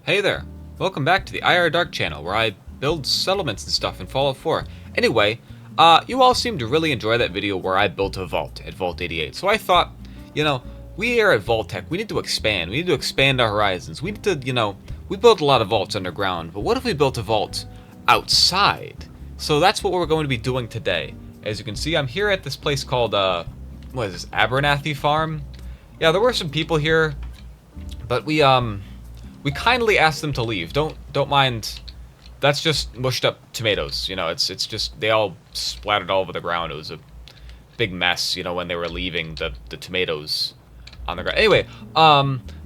Hey there, welcome back to the IR Dark channel where I build settlements and stuff in Fallout 4. Anyway, you all seem to really enjoy that video where I built a vault at Vault 88. So I thought, we here at Vault-Tec, we need to expand. We need to expand our horizons. We need to, we built a lot of vaults underground, but what if we built a vault outside? So that's what we're going to be doing today. As you can see, I'm here at this place called, what is this, Abernathy Farm? Yeah, there were some people here, but we kindly asked them to leave. Don't mind. That's just mushed up tomatoes. It's just they all splattered all over the ground. It was a big mess, when they were leaving the tomatoes on the ground. Anyway,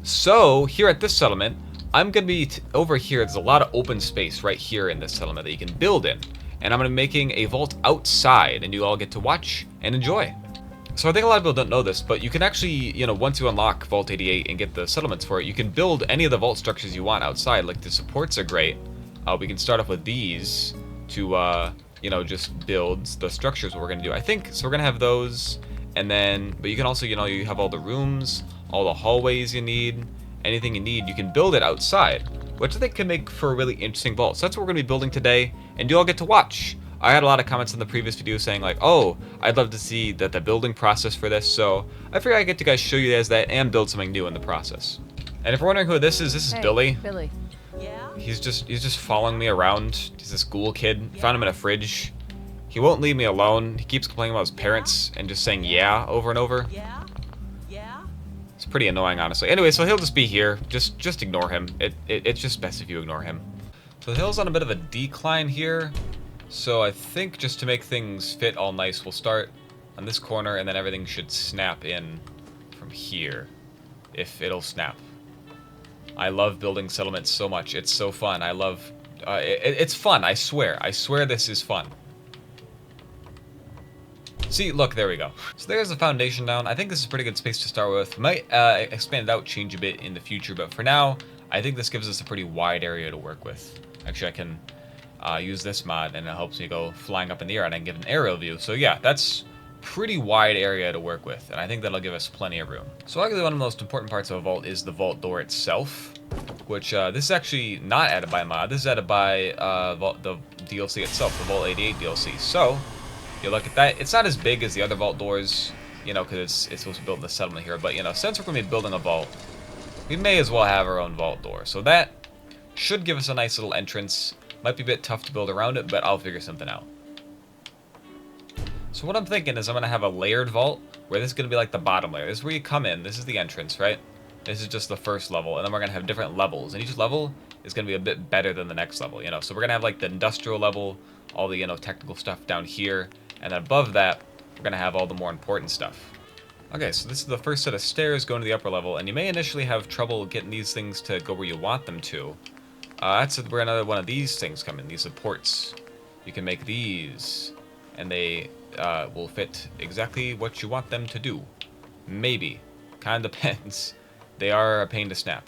so here at this settlement, I'm gonna be over here. There's a lot of open space right here in this settlement that you can build in, and I'm gonna be making a vault outside, and you all get to watch and enjoy. So I think a lot of people don't know this, but you can actually, once you unlock Vault 88 and get the settlements for it, you can build any of the vault structures you want outside. Like the supports are great. We can start off with these to, just build the structures what we're going to do. I think, so we're going to have those, and then, but you can also, you have all the rooms, all the hallways you need, anything you need, you can build it outside, which I think can make for a really interesting vault. So that's what we're going to be building today, and you all get to watch. I had a lot of comments in the previous video saying like, oh, I'd love to see the building process for this, so I figured I'd get to show you guys that and build something new in the process. And if you're wondering who this is Hey, Billy. Billy. Yeah? He's just following me around. He's this school kid. Found him in a fridge. He won't leave me alone. He keeps complaining about his parents and just saying yeah over and over. Yeah? Yeah? It's pretty annoying, honestly. Anyway, so he'll just be here. Just ignore him. It's just best if you ignore him. So the hill's on a bit of a decline here. So I think just to make things fit all nice, we'll start on this corner, and then everything should snap in from here, if it'll snap. I love building settlements so much. It's so fun. I love... it's fun, I swear. I swear this is fun. See, look, there we go. So there's the foundation down. I think this is a pretty good space to start with. We might expand it out, change a bit in the future, but for now, I think this gives us a pretty wide area to work with. Actually, I can... use this mod, and it helps me go flying up in the air, and I can give an aerial view. So yeah, that's pretty wide area to work with, and I think that'll give us plenty of room. So arguably one of the most important parts of a vault is the vault door itself, which this is actually not added by mod. This is added by the DLC itself, the Vault 88 DLC. So you look at that, it's not as big as the other vault doors, because it's supposed to build the settlement here. But since we're going to be building a vault, we may as well have our own vault door. So that should give us a nice little entrance. Might be a bit tough to build around it, but I'll figure something out. So what I'm thinking is I'm going to have a layered vault, where this is going to be like the bottom layer. This is where you come in. This is the entrance, right? This is just the first level, and then we're going to have different levels. And each level is going to be a bit better than the next level, So we're going to have like the industrial level, all the, technical stuff down here. And then above that, we're going to have all the more important stuff. Okay, so this is the first set of stairs going to the upper level, and you may initially have trouble getting these things to go where you want them to. That's where another one of these things come in, these supports. You can make these, and they will fit exactly what you want them to do. Maybe. Kind of depends. They are a pain to snap.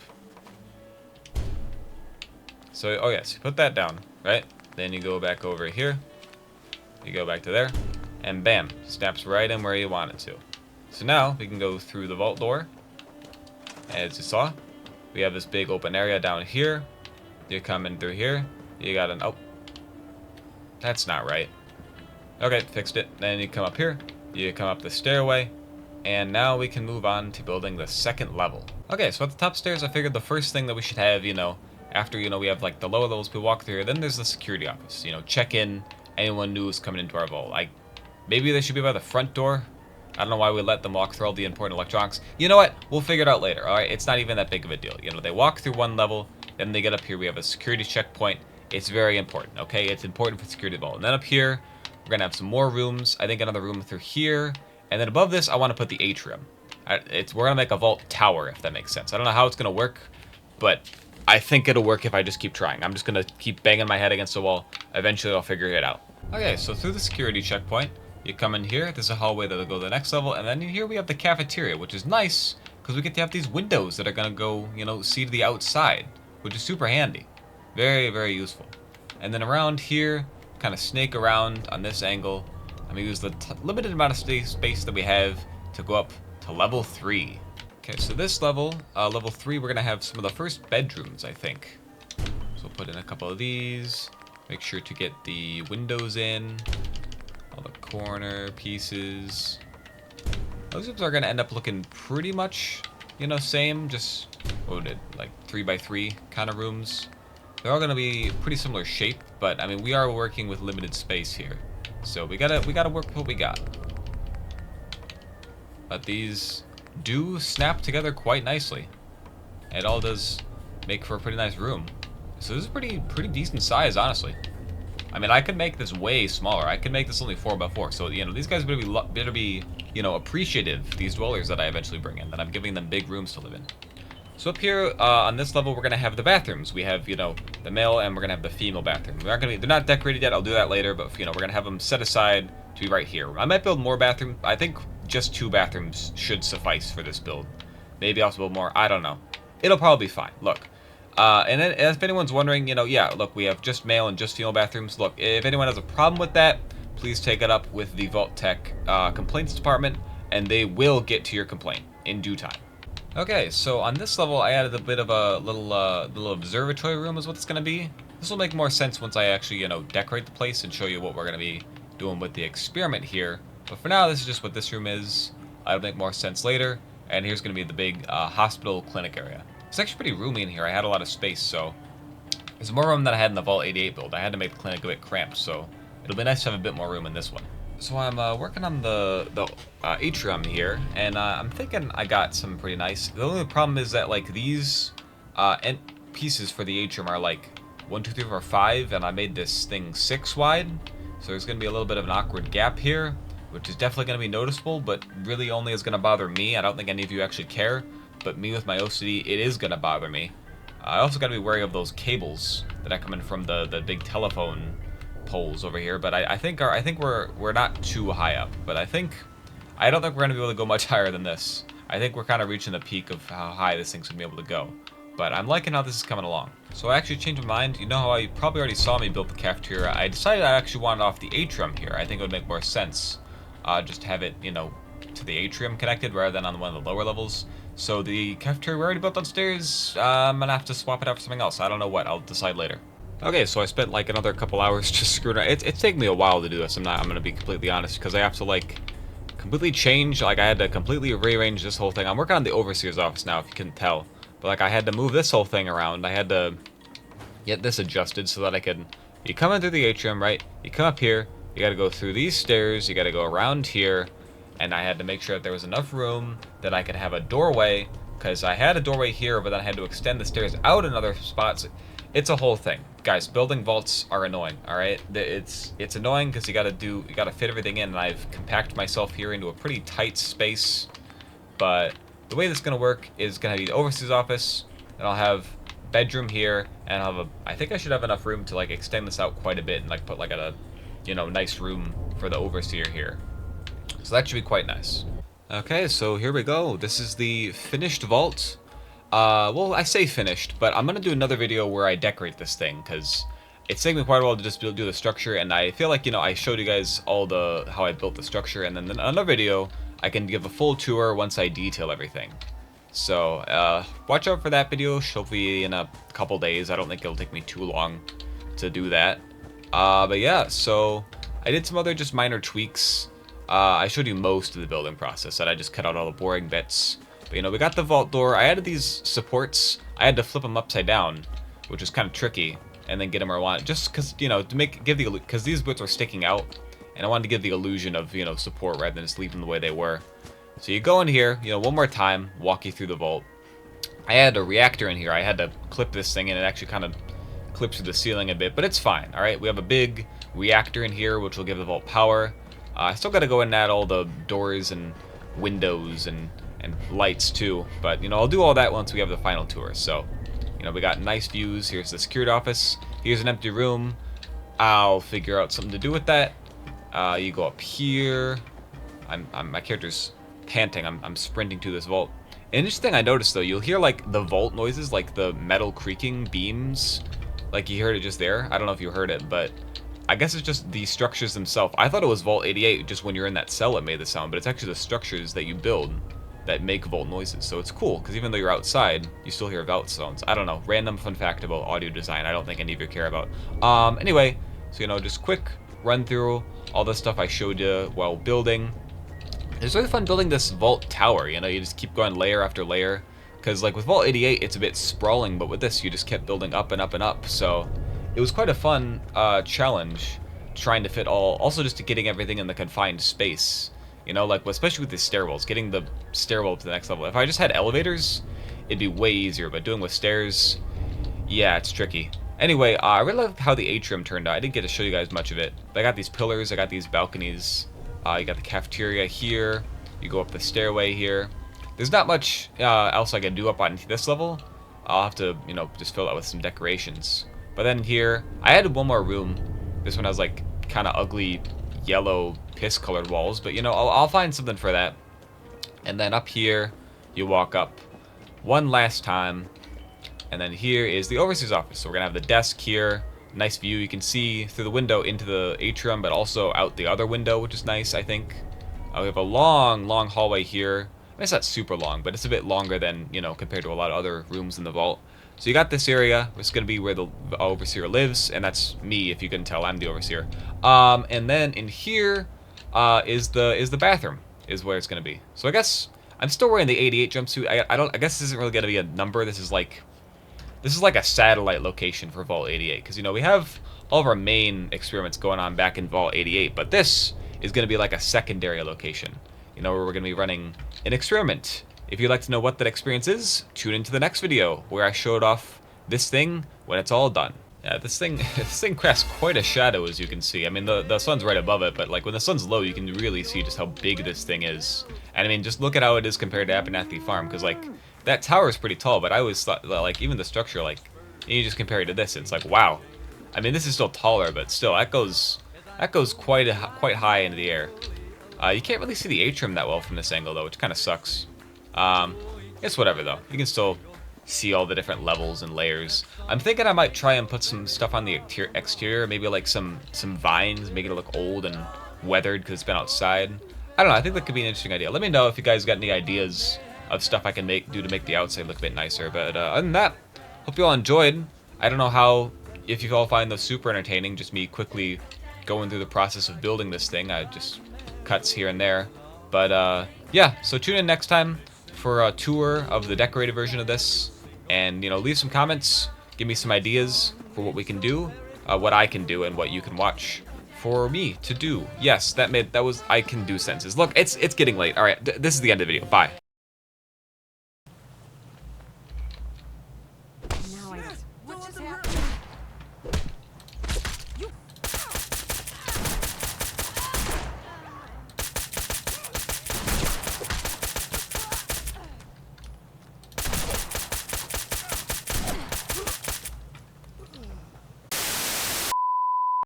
So, oh yes, you put that down, right? Then you go back over here. You go back to there, and bam, snaps right in where you want it to. So now, we can go through the vault door. As you saw, we have this big open area down here. You come in through here, you got an, oh, that's not right. Okay, fixed it. Then you come up here, you come up the stairway, and now we can move on to building the second level. Okay, so at the top stairs, I figured the first thing that we should have, after, we have like the lower levels we walk through here, then there's the security office, check in anyone new is coming into our vault. Like, maybe they should be by the front door. I don't know why we let them walk through all the important electronics. You know what? We'll figure it out later, alright? It's not even that big of a deal. They walk through one level, then they get up here, we have a security checkpoint. It's very important, okay? It's important for security vault. And then up here, we're going to have some more rooms. I think another room through here. And then above this, I want to put the atrium. We're going to make a vault tower, if that makes sense. I don't know how it's going to work, but I think it'll work if I just keep trying. I'm just going to keep banging my head against the wall. Eventually, I'll figure it out. Okay, so through the security checkpoint, you come in here. There's a hallway that'll go to the next level. And then here we have the cafeteria, which is nice because we get to have these windows that are going to go, see to the outside, which is super handy. Very, very useful. And then around here, kind of snake around on this angle. I'm going to use the limited amount of space that we have to go up to level 3. Okay, so this level, level 3, we're gonna have some of the first bedrooms, I think. So we'll put in a couple of these. Make sure to get the windows in, all the corner pieces. Those rooms are gonna end up looking pretty much, you know, same. Just like 3x3 kind of rooms. They're all gonna be pretty similar shape, but I mean we are working with limited space here, so we gotta work with what we got. But these do snap together quite nicely. It all does make for a pretty nice room. So this is pretty decent size, honestly. I mean, I could make this way smaller. I could make this only 4x4. So you know, these guys better be you know, appreciative. These dwellers that I eventually bring in, that I'm giving them big rooms to live in. So up here on this level, we're gonna have the bathrooms. We have, you know, the male and we're gonna have the female bathroom. They're not decorated yet. I'll do that later, but you know, we're gonna have them set aside to be right here. I might build more bathrooms. I think just 2 bathrooms should suffice for this build. Maybe I'll build more. I don't know. It'll probably be fine. Look. And then, if anyone's wondering, you know, yeah, look, we have just male and just female bathrooms. Look, if anyone has a problem with that, please take it up with the Vault-Tec complaints department, and they will get to your complaint in due time. Okay, so on this level, I added a bit of a little observatory room is what it's going to be. This will make more sense once I actually, you know, decorate the place and show you what we're going to be doing with the experiment here. But for now, this is just what this room is. It'll make more sense later. And here's going to be the big hospital clinic area. It's actually pretty roomy in here. I had a lot of space, so there's more room than I had in the Vault 88 build. I had to make the clinic a bit cramped, so it'll be nice to have a bit more room in this one. So I'm working on the atrium here, and I'm thinking I got some pretty nice. The only problem is that like these end pieces for the atrium are like 1, 2, 3, 4, 5, and I made this thing 6 wide. So there's going to be a little bit of an awkward gap here, which is definitely going to be noticeable, but really only is going to bother me. I don't think any of you actually care, but me with my OCD, it is going to bother me. I also got to be wary of those cables that are coming from the big telephone poles over here, but I think we're not too high up, but I don't think we're gonna be able to go much higher than this. I think we're kind of reaching the peak of how high this thing's gonna be able to go, but I'm liking how this is coming along. So I actually changed my mind. You know how I probably already saw me build the cafeteria. I decided I actually wanted off the atrium here. I think it would make more sense just to have it, you know, to the atrium connected rather than on one of the lower levels. So the cafeteria we already built downstairs, I'm gonna have to swap it out for something else. I don't know what. I'll decide later. Okay, so I spent like another couple hours just screwing around. It's taken me a while to do this. I'm gonna be completely honest, because I have to like completely change. Like I had to completely rearrange this whole thing. I'm working on the overseer's office now, if you couldn't tell. But like I had to move this whole thing around. I had to get this adjusted so that I could. You come in through the atrium, right? You come up here. You got to go through these stairs. You got to go around here, and I had to make sure that there was enough room that I could have a doorway. Because I had a doorway here, but then I had to extend the stairs out another spot. So it's a whole thing, guys. Building vaults are annoying. All right, it's annoying because you gotta fit everything in, and I've compacted myself here into a pretty tight space. But the way this is gonna work is gonna be the overseer's office, and I'll have bedroom here, and I'll have I think I should have enough room to like extend this out quite a bit and like put like a, you know, nice room for the overseer here. So that should be quite nice. Okay, so here we go. This is the finished vault. Well, I say finished, but I'm gonna do another video where I decorate this thing, because it's taking me quite a while to just do the structure, and I feel like, you know, I showed you guys all how I built the structure, and then in another video, I can give a full tour once I detail everything. So, watch out for that video, hopefully in a couple days. I don't think it'll take me too long to do that. But yeah, so I did some other just minor tweaks. I showed you most of the building process, that I just cut out all the boring bits. But, you know, we got the vault door. I added these supports. I had to flip them upside down, which is kind of tricky, and then get them where I want. Just because, you know, because these bits are sticking out, and I wanted to give the illusion of, you know, support rather than just leave them the way they were. So you go in here, you know, one more time, walk you through the vault. I had a reactor in here. I had to clip this thing, and it actually kind of clips through the ceiling a bit, but it's fine. All right, we have a big reactor in here, which will give the vault power. I still got to go and add all the doors and windows and lights too, but you know, I'll do all that once we have the final tour. So, you know, we got nice views. Here's the security office. Here's an empty room. I'll figure out something to do with that. You go up here. My character's panting. I'm sprinting to this vault. An interesting thing I noticed though, you'll hear like the vault noises, like the metal creaking beams, like you heard it just there. I don't know if you heard it, but I guess it's just the structures themselves. I thought it was Vault 88, just when you're in that cell it made the sound, but it's actually the structures that you build that make Vault noises. So it's cool, because even though you're outside, you still hear Vault sounds. I don't know. Random fun fact about audio design I don't think any of you care about. Anyway, so, you know, just quick run through all the stuff I showed you while building. It's really fun building this Vault tower, you know, you just keep going layer after layer. Because, like, with Vault 88, it's a bit sprawling, but with this, you just kept building up and up and up. So it was quite a fun challenge trying to fit also just to getting everything in the confined space. You know, like, especially with the stairwells, getting the stairwell to the next level. If I just had elevators, it'd be way easier, but doing with stairs, yeah, it's tricky. Anyway, I really love how the atrium turned out. I didn't get to show you guys much of it. But I got these pillars, I got these balconies, you got the cafeteria here, you go up the stairway here. There's not much else I can do up on this level. I'll have to, you know, just fill it out with some decorations. But then here, I added one more room. This one has, like, kind of ugly yellow piss-colored walls, but, you know, I'll find something for that. And then up here, you walk up one last time, and then here is the overseer's office. So we're gonna have the desk here, nice view. You can see through the window into the atrium, but also out the other window, which is nice, I think. We have a long, long hallway here. I mean, it's not super long, but it's a bit longer than, you know, compared to a lot of other rooms in the vault. So you got this area. It's going to be where the overseer lives, and that's me, if you can tell. I'm the overseer. And then in here is the bathroom, is where it's going to be. So I guess I'm still wearing the 88 jumpsuit. I guess this isn't really going to be a number. This is like a satellite location for Vault 88, because, you know, we have all of our main experiments going on back in Vault 88, but this is going to be like a secondary location, you know, where we're going to be running an experiment. If you'd like to know what that experience is, tune into the next video where I showed off this thing when it's all done. Yeah, this thing casts quite a shadow, as you can see. I mean, the sun's right above it, but, like, when the sun's low, you can really see just how big this thing is. And I mean, just look at how it is compared to Abernathy Farm, because, like, that tower is pretty tall, but I always thought that, like, even the structure, like, you just compare it to this, it's like, wow. I mean, this is still taller, but still, that goes quite high into the air. You can't really see the atrium that well from this angle, though, which kind of sucks. It's whatever, though. You can still see all the different levels and layers. I'm thinking I might try and put some stuff on the exterior, maybe like some vines, make it look old and weathered because it's been outside. I don't know, I think that could be an interesting idea. Let me know if you guys got any ideas of stuff I can do to make the outside look a bit nicer. But other than that, hope you all enjoyed. I don't know if you all find those super entertaining, just me quickly going through the process of building this thing. I just cuts here and there. But yeah, so tune in next time for a tour of the decorated version of this, and, you know, leave some comments, give me some ideas for what we can do, what I can do, and what you can watch for me to do. Yes, that was I can do sentences. Look, it's getting late. All right, this is the end of the video. Bye.